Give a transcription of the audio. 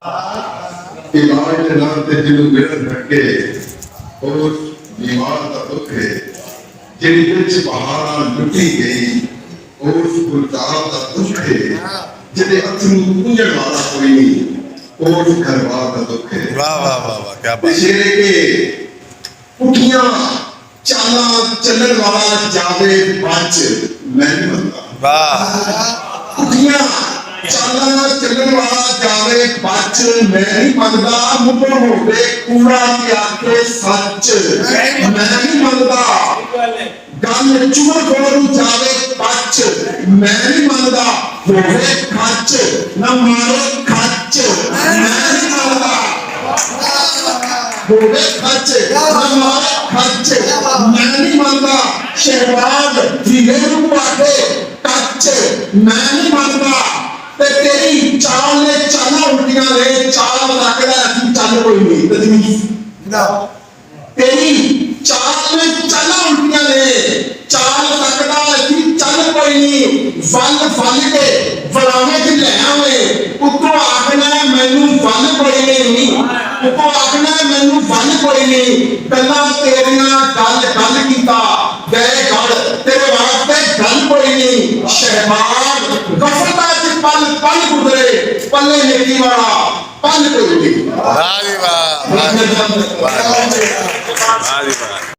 इलाज नाते जिन्हों गिरन रखे और बीमार का दुख है जिन विच बहारा लुटी गई और गुलजार का दुख है जिन्हें अथरू पूंजन वाला कोई नहीं और घरवार का दुख है। वाह वाह वाह वाह क्या बात। शेरे के पुठिया चाला चलन वाला जावे बच मैं नहीं बनता। वाह पुठिया चाला चलन वाला जावे बच मैं नहीं मनदा। मुंह होवे कूड़ा की आखे सच मैं नहीं मनदा। गल चूर कोलू जावे पच मैं नहीं मनदा। होवे खच न मारे खच मैं नहीं मनदा। होवे खच न मारे खच मैं नहीं मनदा। शहबाज हीरे नूं आखे टच मैं नहीं मनदा। ते तेरी चाल ने चाला उल्टियां ले चाल लगदा असीं चल कोई नहीं तजवीज ना। तेरी चाल ने चाला उल्टियां ले चाल लगदा असीं चल कोई नहीं। वल वल के वलावे च ले आवे उत्तों आखना मैनू वल कोई नहीं। उत्तों आखना मैनू वल कोई नहीं। गल्लां तेरियां गल गल कीता गए गल तेरे वास्ते गल कोई नहीं। शहबाज गफलता च पल पल गुजरे पल्ले नेकी वाला पल कोई नहीं। वाह जी वाह वाह जी वाह वाह जी वाह।